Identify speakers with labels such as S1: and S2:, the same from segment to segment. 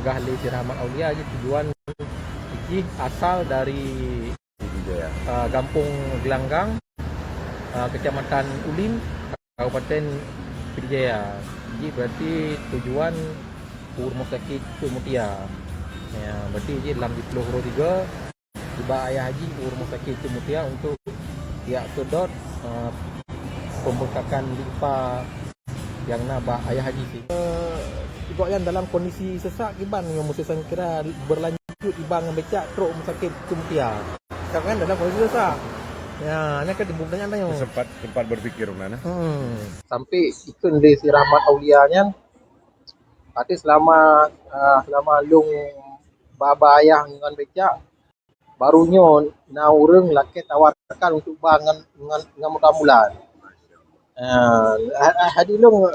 S1: menggah li si Rahmat Aulia je tujuan iki asal dari Gampung Gelanggang, Kecamatan Ulim, Kabupaten Pidijaya. Jadi berarti tujuan rumah sakit Tun Mutia. Ya, berarti je dalam di Pulau Horo 3 tiba ayah haji rumah sakit Tun Mutia untuk pihak sedot pembekakan limpa yang nak ayah haji sih. Juga yang dalam kondisi sesak iban yang mesti saya kira berlanjut iban yang becak teruk rumah sakit Tun Mutia. Sekarang kan dalam kondisi sesak. Ya, ini kan timbul pertanyaan tanya.
S2: Sempat berpikir mana?
S1: Sampai ikut di si Rahmat Aulianya. Arti selama lung baba ayah dengan becak barunya na urang laki tawarkan untuk bangan dengan mudah-mudahan. Hadi long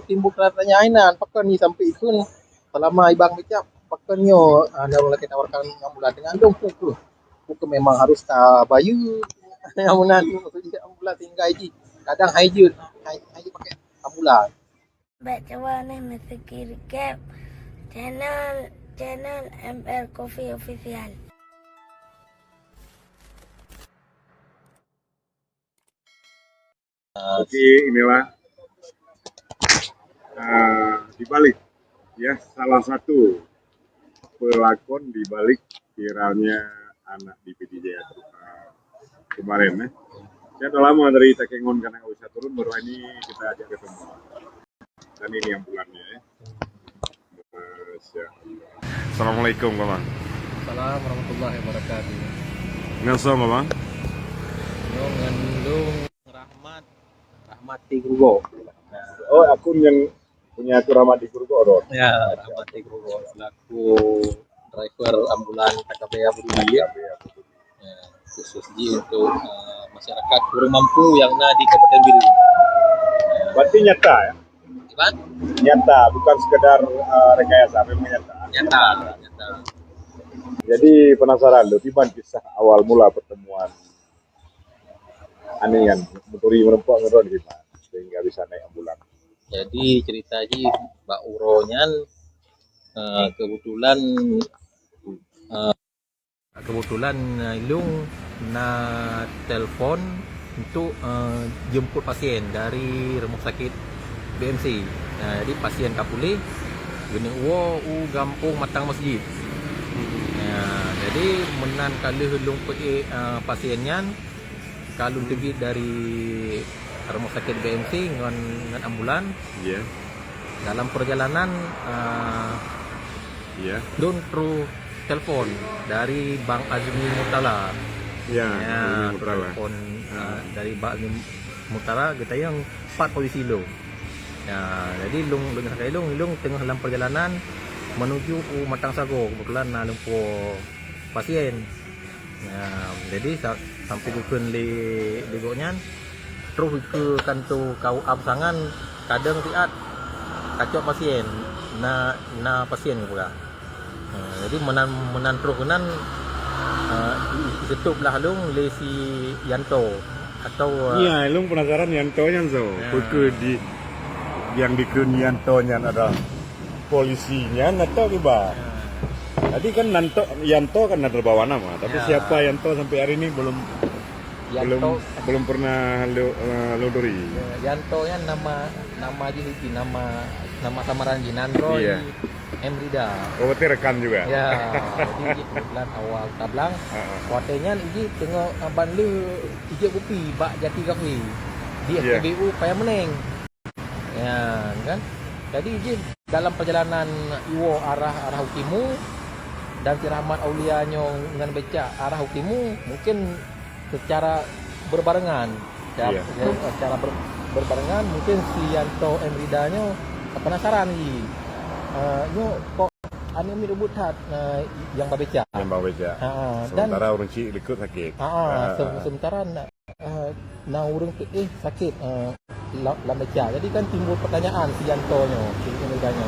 S1: timbul pertanyaan pakai ni sampai ikut selama ibang becak pakannya ada laki tawarkan ambulan dengan dong tu memang harus bayu amunan tu ambulan tinggal haji kadang haji pakai ambulan.
S3: Baca warna Mesir Cap channel ML Coffee Official.
S2: Oke, inilah dibalik ya salah satu pelakon dibalik viralnya anak di PDJ kemarin ya. Saya udah lama dari Takengon karena nggak bisa turun, baru ini kita ajak ketemu. Dan ini ambulannya ya. Assalamualaikum Bang.
S1: Assalamualaikum warahmatullahi wabarakatuh.
S2: Ngasih Bang.
S1: Ngandung Rahmat di Grugo.
S2: Oh, akun yang punya akun Rahmat di Grugo dong.
S1: Ya, Rahmat di Grugo selaku driver ambulan KKP Abu Dhabi. Ya, khusus untuk masyarakat kurang mampu yang ada di Kabupaten Biru.
S2: Berarti nyata ya?
S1: Gimana?
S2: Nyata, bukan sekedar rekayasa, memang nyata.
S1: Nyata.
S2: Jadi penasaran loh, gimana kisah awal mula pertemuan Anian Muturi menempuh ngeron gimana sehingga bisa naik ambulan?
S1: Jadi cerita aja Mbak Uronyan kebetulan Ilung na telepon untuk jemput pasien dari rumah sakit BMC. Jadi pasien kapulih gini gampung matang masjid. Jadi menan kali hulung pergi pasiennya kalau pergi dari rumah sakit BMC dengan ambulan.
S2: Yeah.
S1: Dalam perjalanan don through telepon dari Bang Azmi Murtala. Telepon dari Bang Azmi Murtala kita yang 4 posisi lo. Jadi lung tengah dalam perjalanan menuju ke Matang Sago, kebetulan lumpuh pasien. Jadi sampai dukun di goknya terus ke kantor kau absangan kadang tiat kacau pasien na pasien pula. Jadi menan terus tutup lah lung si Yanto atau
S2: iya lung penasaran Yanto nya di yang di Yanto nya ada polisinya atau gimana? Tadi kan Yanto kan ada bawa nama, tapi siapa Yanto sampai hari ini belum pernah lodori.
S1: Yanto nya nama samaran Jinandro Emrida.
S2: Oh, berarti rekan juga.
S1: Ya, jadi kebetulan awal tablang kuatenya ini tengok abang lu ije kopi bak jati kafe di SPBU payah meneng. Ya, kan? Jadi ije dalam perjalanan Iwo arah Hukimu dan si Rahmat Aulianya dengan becak arah Hukimu mungkin secara berbarengan. Secara berbarengan mungkin si Yanto Emridanya penasaran ni. Kok ane mi rebut hat yang babecak.
S2: Yang babecak. Sementara orang cik ikut sakit.
S1: Sementara na urang sakit lam becak. Jadi kan timbul pertanyaan si Yantonyo, si Emridanya.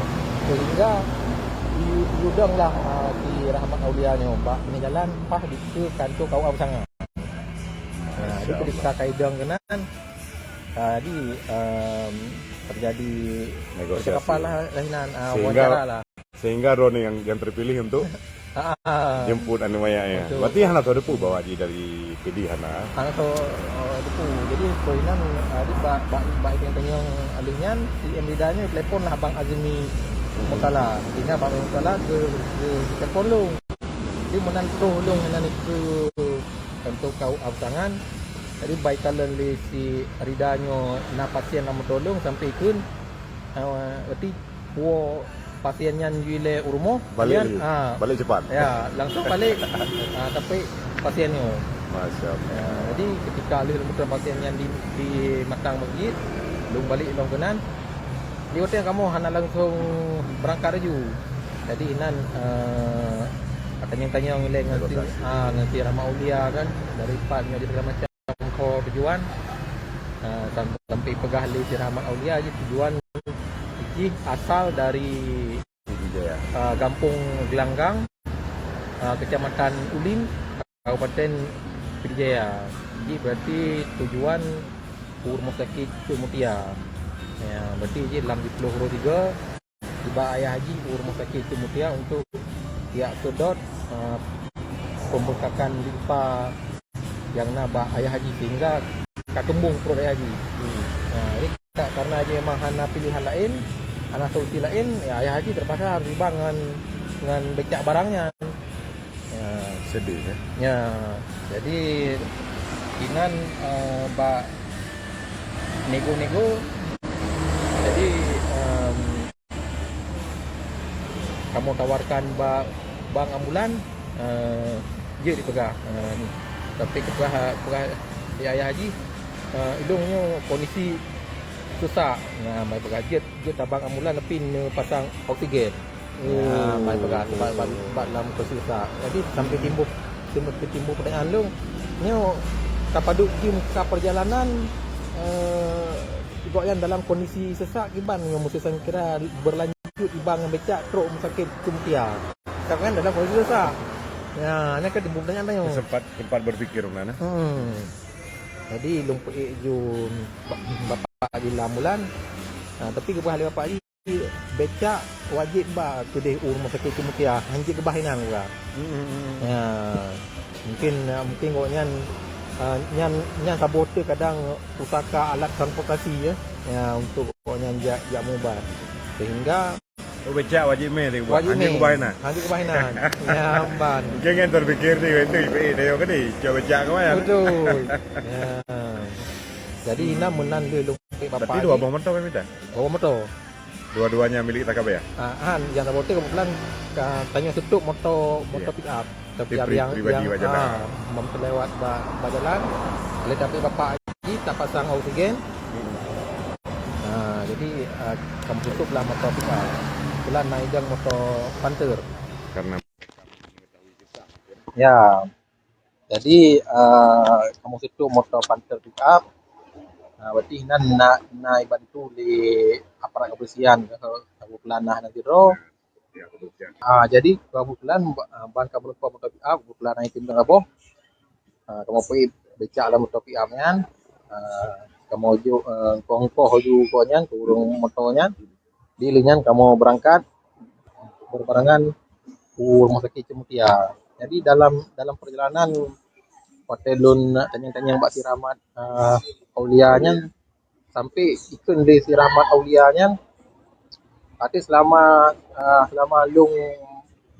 S1: Sehingga diudanglah si Rahmat Aulianya, Pak, ini jalan pah di kantor kau absangan. Jadi ketika kaidang kenan Jadi terjadi
S2: Negosiasi.
S1: percakapan lah lahinan
S2: Sehingga-
S1: wawancara lah.
S2: Sehingga Roni yang terpilih untuk jemput anu mayanya.
S1: Betul.
S2: Berarti Hana tahu depu bawa Haji dari PD Hana.
S1: Anak tu depu. Jadi perainan di bak yang tanyang alihnya si Emridanya telefon lah Abang Azmi Mutala. Hingga Abang Mutala ke telefon long. Dia menantuh long nan ke untuk kau absangan. Jadi baik kalau si Ridanya na pasien nama tolong sampai ikun. Berarti pasiennya nyuile urmo
S2: Balik balik cepat.
S1: ya langsung balik tapi pasiennya
S2: Masya Allah.
S1: jadi ketika alih rebutan pasiennya di matang masjid belum balik long kenan di hotel kamu hana langsung berangkat aja jadi inan tanya-tanya ngilai nganti ramah ulia kan dari partnya di segala macam ko tujuan sampai pegah li si rahmat aulia je tujuan iki asal dari Kampung Gelanggang, Kecamatan Ulin, Kabupaten Pidijaya. Jadi berarti tujuan Rumah Sakit Cuk Mutia. Ya, berarti je dalam di Pulau Huru 3 tiba ayah haji Rumah Sakit Cuk Mutia untuk pihak sedot pembekakan limpa yang nak ayah haji sehingga kakembung perut ayah haji. Ini karena dia memang hana pilihan lain, hana solusi lain, ya ayah haji terpaksa harus dibang dengan becak barangnya. Ya,
S2: Sedih ya.
S1: ya. Jadi kinan bak nego-nego. Jadi kamu tawarkan bang ambulan je dipegang ni. Tapi kepegang ayah haji hidungnya kondisi susah. Nah, mai pegang jet tabang ambulan tapi pasang oksigen. Mai pegang sebab dalam kesusah. Jadi sampai timbul pertanyaan lu. Nyo kapaduk di muka perjalanan juga yang dalam kondisi sesak iban yang mesti kira berlanjut ibang yang becak truk sakit kumtia. Kan dalam kondisi sesak. Ya, ni kan timbul pertanyaan tanya.
S2: Sempat berpikir mana?
S1: Jadi lumpur jum bapak di lamulan. Tapi kebah le bapak ni becak wajib ba tu deh rumah sakit Mutia. Hanjit kebahinan juga. Ya. Mungkin kok nyan sabote kadang pusaka alat transportasi ya. Ya untuk kok nyan jak mobile. Sehingga
S2: Becak wajib meh tu.
S1: wajib
S2: Hanya kebahinan.
S1: Hanjit kebahinan. Ya ban.
S2: Jangan terfikir ni itu dia kan ni. Coba becak ke mana?
S1: Betul. Ya. Jadi ina menan dia lumpik bapak.
S2: Berarti dua buah motor kan kita?
S1: Bawa motor.
S2: Dua-duanya milik TKB ya?
S1: Yang sabote kebetulan tanya tutup motor pick up. Tapi yang
S2: pribadi wajar.
S1: memperlewat jalan. Oleh tapi bapak haji tak pasang oksigen. Jadi kamu tutuplah motor pick up. Kebetulan naik gang motor Panther.
S2: Karena
S1: Ya. Jadi kamu tutup motor Panther pick up. Berarti nak bantu di aparat kebersihan kebetulan nanti ro.
S2: ya kebetulan.
S1: Jadi kebetulan ban kamu lupa motor pick up, kebetulan naik tim apa? Kamu pergi becak dalam motor pick up kan. Kamu ju kongko hoju konyan turun motornya. Di linyan kamu berangkat berbarengan ke rumah sakit Mutia. Jadi dalam perjalanan hotelun tanya-tanya Mbak Siramat Aulianya sampai ikun di Siramat Aulianya. Berarti selama lung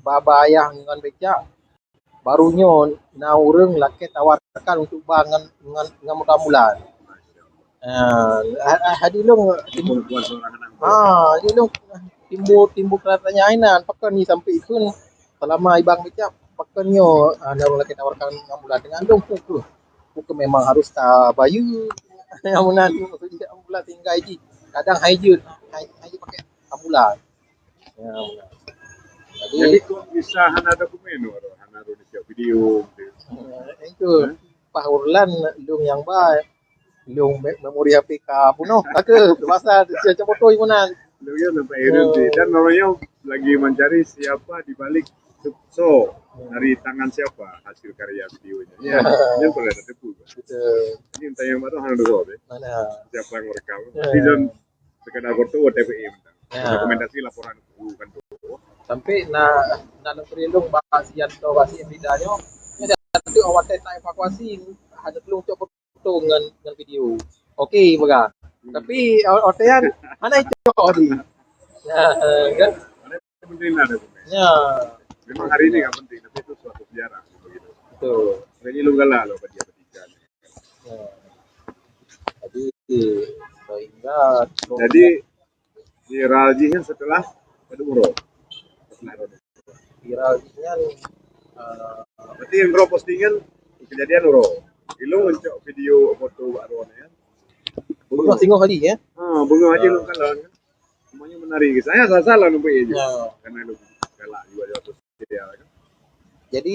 S1: baba ayah dengan becak barunya na urang laki tawarkan untuk bangan dengan mudah-mudahan. Hadilung timbul timbul pertanyaan pakai ni sampai ikun selama ibang becak pakainya ada orang laki tawarkan ambulan dengan dong tu memang harus bayu ambulan maksudnya ambulan tinggal haji kadang haji pakai ambulan ya
S2: Jadi kok bisa hana dokumen hana di siap video
S1: itu pahulan lung yang baik lung memori HP ka puno tak ke pasal dia foto imunan
S2: Lu ya sampai dan namanya lagi mencari siapa di balik So, dari tangan siapa hasil karya videonya? Ya, ini boleh ada debu.
S1: Betul.
S2: Ini entah yang baru hal dulu,
S1: Mana?
S2: siapa yang merekam? Tapi dan sekedar foto TPI,
S1: Ya.
S2: dokumentasi laporan bukan tuh.
S1: Sampai na perlindung bahasian to basi bidanya nya nanti awak teh evakuasi hanya perlu coba foto dengan video. Oke, baga. Tapi otean mana itu di. Ya, kan?
S2: Ada penting ada dokumen.
S1: Ya,
S2: Memang hari ini nggak penting, tapi itu suatu sejarah begitu.
S1: betul.
S2: Kayaknya lu galah lo dia bertiga.
S1: Ya. Jadi sehingga
S2: Jadi viralnya setelah Maduro.
S1: viralnya
S2: Berarti yang Ro postingan kejadian Ro. Lu ngecok video foto Pak Ron ya.
S1: belum singgung kali ya.
S2: Bunga aja lu kan lawan kan. Semuanya menarik. Saya salah numpak aja.
S1: Ya.
S2: Karena lu galak juga di waktu ideal kan.
S1: Jadi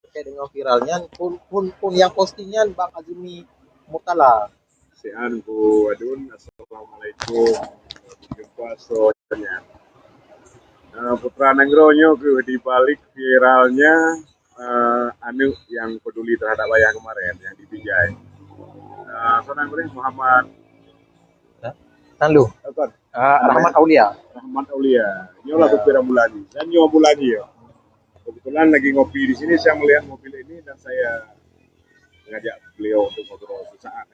S1: terkait dengan viralnya pun yang postingan Bang Azmi Murtala.
S2: Sean ku adun assalamualaikum. Jumpa soalnya. Putra Nangronyo ke di balik viralnya anu yang peduli terhadap wayang kemarin yang di Bijay. Soalnya Muhammad
S1: Tanlu. Rahmat Aulia.
S2: Rahmat Aulia. Nyola beberapa bulan ini. Dan nyoba bulan ya. Kebetulan lagi ngopi di sini, saya melihat mobil ini dan saya mengajak beliau untuk ngobrol sesaat.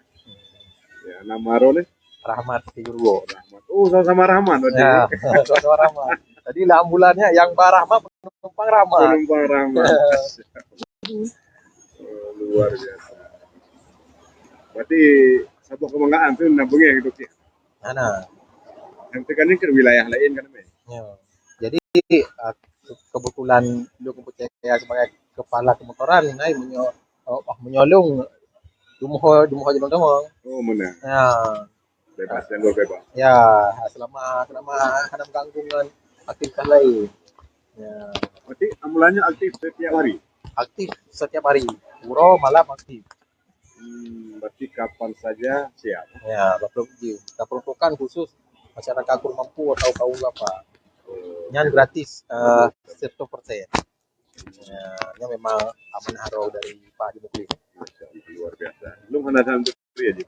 S2: Ya, nama Ron
S1: Rahmat Figurwo.
S2: Rahmat. Oh, sama-sama Rahmat.
S1: Ya, sama Rahmat. Tadi lah ambulannya yang Mbak Rahmat penumpang Rahmat.
S2: Penumpang Rahmat. Luar biasa. Berarti satu kebanggaan tuh nabungnya gitu sih.
S1: Mana?
S2: Yang tekan ini ke wilayah lain kan,
S1: Ya. Jadi kebetulan lu saya sebagai kepala kemotoran ini menyolong jumuh jalan dong.
S2: Oh, mana?
S1: Ya.
S2: Bebas dan bebas.
S1: Ya, selama kadang gangguan aktivitas lain. Ya,
S2: Berarti ambulannya aktif setiap hari.
S1: aktif setiap hari. Puro malam aktif.
S2: Berarti kapan saja siap.
S1: Ya, kita peruntukan khusus masyarakat kurang mampu atau kaum apa. Yang gratis 100%. Ya, yang memang aman harau dari Pak Haji Muklis.
S2: Luar biasa. Lu mana sampai aja.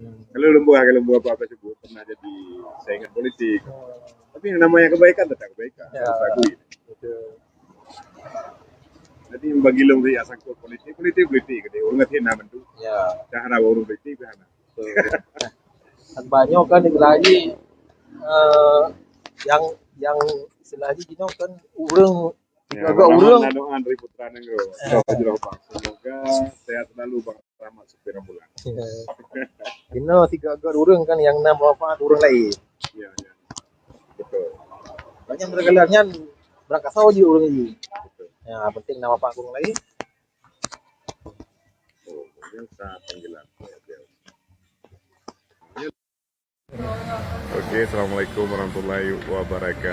S2: Kalau lembu apa sebut pernah jadi saingan politik. Tapi yang namanya kebaikan tetap kebaikan.
S1: Ya.
S2: Harus akui.
S1: Betul.
S2: Jadi bagi lembu yang sangkut politik, gede. Orang ngerti nama itu.
S1: Ya.
S2: Cara orang politik sana.
S1: Dan banyak kan lagi yang istilahnya gitu kan urang
S2: Ya,
S1: agak urang.
S2: Doa dari Putra Nenggro. Semoga sehat selalu Bang Rahmat supir ambulan.
S1: Ini tiga agak urang kan yang nama apa urang lain.
S2: Ya. Betul.
S1: Banyak bergelarnya berangkat saja urang ini.
S2: Betul.
S1: Ya penting nama Pak urang lain.
S2: Oh, yang sangat panggilan. Oke, assalamualaikum warahmatullahi wabarakatuh.